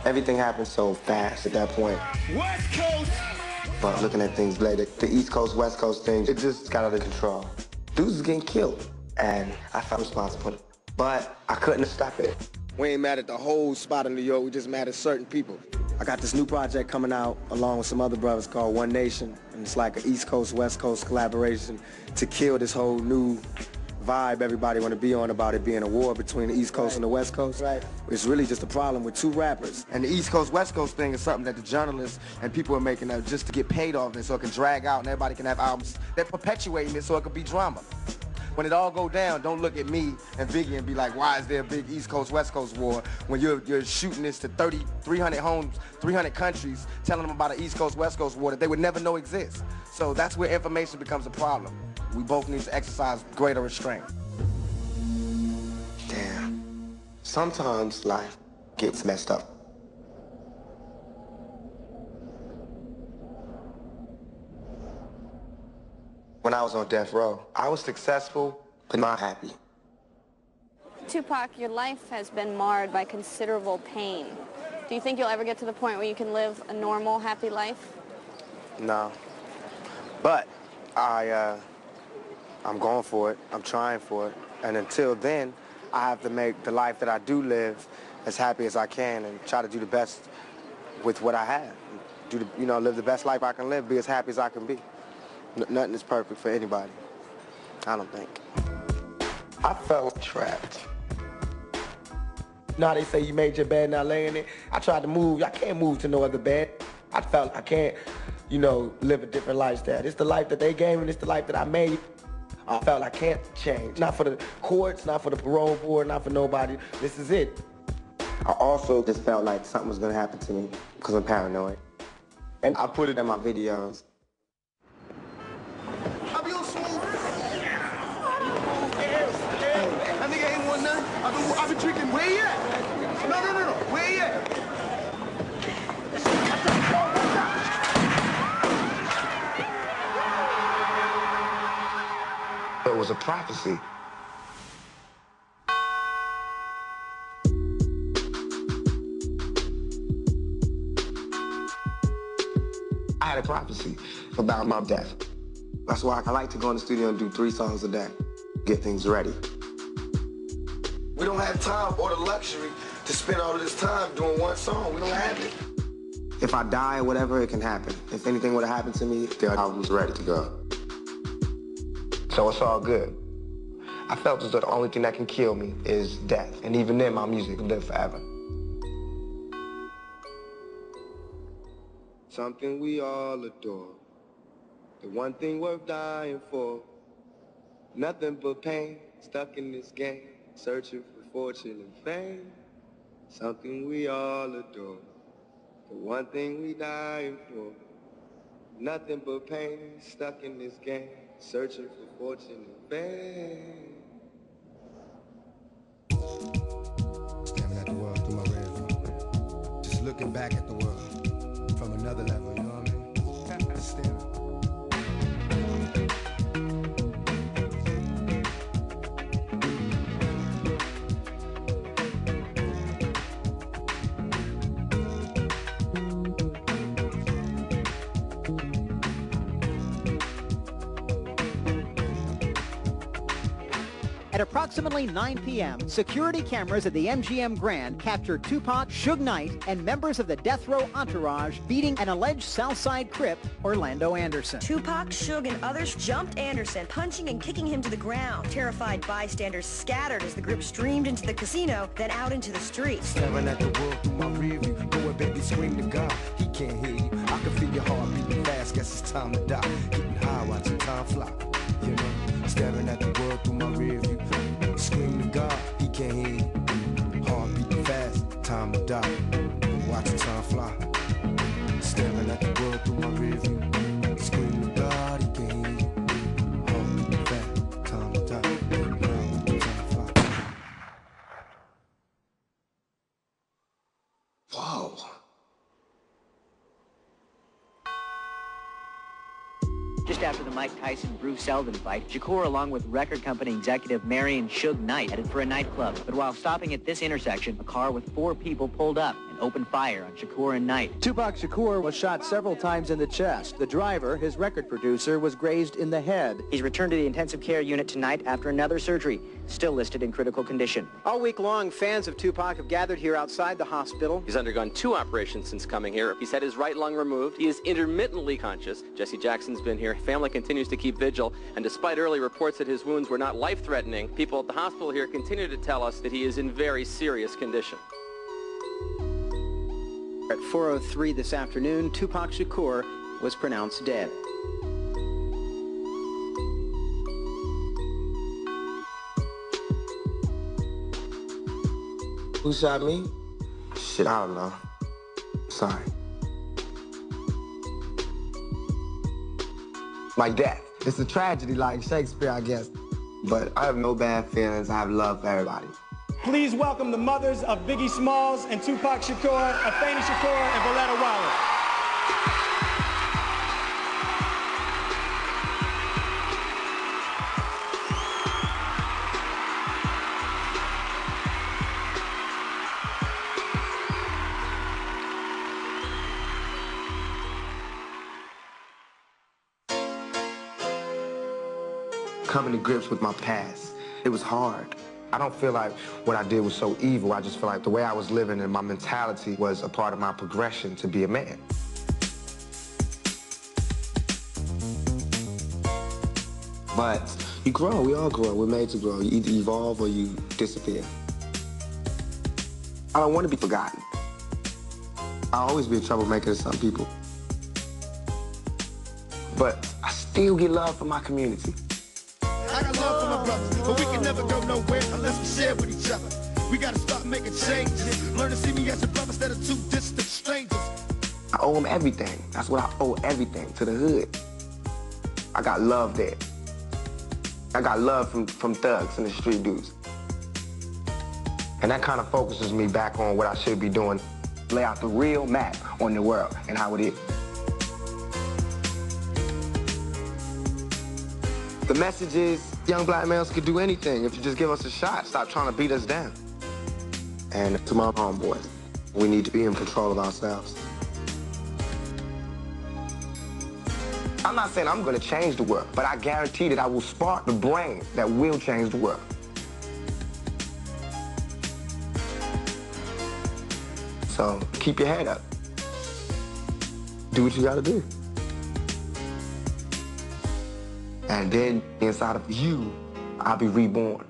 Everything happened so fast at that point. West Coast! But looking at things later, the East Coast, West Coast thing, it just got out of control. Dudes was getting killed, and I felt responsible. But I couldn't stop it. We ain't mad at the whole spot in New York, we just mad at certain people. I got this new project coming out along with some other brothers called One Nation, and it's like an East Coast, West Coast collaboration to kill this whole new vibe everybody want to be on about it being a war between the East Coast and the West Coast. Right. It's really just a problem with two rappers. And the East Coast, West Coast thing is something that the journalists and people are making up just to get paid off it so it can drag out and everybody can have albums. They're perpetuating it so it can be drama. When it all go down, don't look at me and Biggie and be like, why is there a big East Coast, West Coast war when you're shooting this to 300 homes, 300 countries, telling them about an East Coast, West Coast war that they would never know exists. So that's where information becomes a problem. We both need to exercise greater restraint. Damn. Sometimes life gets messed up. When I was on death row, I was successful, but not happy. Tupac, your life has been marred by considerable pain. Do you think you'll ever get to the point where you can live a normal, happy life? No. But I'm going for it. I'm trying for it. And until then, I have to make the life that I do live as happy as I can and try to do the best with what I have. Live the best life I can live, be as happy as I can be. Nothing is perfect for anybody, I don't think. I felt trapped. Now they say you made your bed, now lay in it. I tried to move. I can't move to no other bed. I felt I can't, live a different lifestyle. It's the life that they gave me, it's the life that I made. I felt I can't change. Not for the courts, not for the parole board, not for nobody. This is it. I also just felt like something was gonna happen to me because I'm paranoid. And I put it in my videos. That nigga ain't want none. I've been drinking. Where you at? No. Where you at? It was a prophecy. I had a prophecy about my death. That's why I like to go in the studio and do 3 songs a day, get things ready. We don't have time or the luxury to spend all of this time doing one song. We don't have it. If I die or whatever, it can happen. If anything would have happened to me, the album's ready to go. So it's all good. I felt as though the only thing that can kill me is death. And even then, my music will live forever. Something we all adore. The one thing worth dying for. Nothing but pain, stuck in this game, searching for fortune and fame. Something we all adore. The one thing we dying for. Nothing but pain, stuck in this game, searching for fortune and fame. Staring at the world through my rearview. Just looking back at the world from another level, you know what I mean? Just staring. At approximately 9 p.m., security cameras at the MGM Grand captured Tupac, Suge Knight, and members of the death row entourage beating an alleged Southside Crip, Orlando Anderson. Tupac, Suge, and others jumped Anderson, punching and kicking him to the ground. Terrified bystanders scattered as the group streamed into the casino, then out into the streets. Staring at the world through my rearview. Go and baby, scream to God. He can't hear you. I can feel your heart beating fast. Guess it's time to die. Getting high, watching time fly. You know, staring at the world through my rearview. Scream to God, he can't hear you. Heart beating fast, time to die. Watching time fly. Staring at the world through my rearview. Scream to God, he can't hear you. Heart beating fast, time to die. Watching time fly. Whoa. Just after the Mike Tyson-Bruce Seldon fight, Shakur, along with record company executive Marion Suge Knight, headed for a nightclub. But while stopping at this intersection, a car with 4 people pulled up, and opened fire on Shakur and Knight. Tupac Shakur was shot several times in the chest. The driver, his record producer, was grazed in the head. He's returned to the intensive care unit tonight after another surgery, still listed in critical condition. All week long, fans of Tupac have gathered here outside the hospital. He's undergone 2 operations since coming here. He's had his right lung removed. He is intermittently conscious. Jesse Jackson's been here. Family continues to keep vigil, and despite early reports that his wounds were not life-threatening, people at the hospital here continue to tell us that he is in very serious condition. At 4:03 this afternoon, Tupac Shakur was pronounced dead. Who shot me? Shit, I don't know. Sorry. My death. It's a tragedy like Shakespeare, I guess. But I have no bad feelings. I have love for everybody. Please welcome the mothers of Biggie Smalls and Tupac Shakur, Afeni Shakur, and Voletta Wallace. Coming to grips with my past. It was hard. I don't feel like what I did was so evil. I just feel like the way I was living and my mentality was a part of my progression to be a man. But you grow, we all grow. We're made to grow. You either evolve or you disappear. I don't want to be forgotten. I'll always be a troublemaker to some people. But I still get love from my community. I got love for my brothers, but we can never go nowhere unless we share with each other. We gotta start making changes. Learn to see me as a brother instead of 2 distant strangers. I owe them everything. That's what I owe everything, to the hood. I got love there. I got love from thugs and the street dudes. And that kind of focuses me back on what I should be doing. Lay out the real map on the world and how it is. The message is, young black males can do anything if you just give us a shot. Stop trying to beat us down. And to my homeboys, we need to be in control of ourselves. I'm not saying I'm gonna change the world, but I guarantee that I will spark the brain that will change the world. So keep your head up. Do what you gotta do. And then inside of you, I'll be reborn.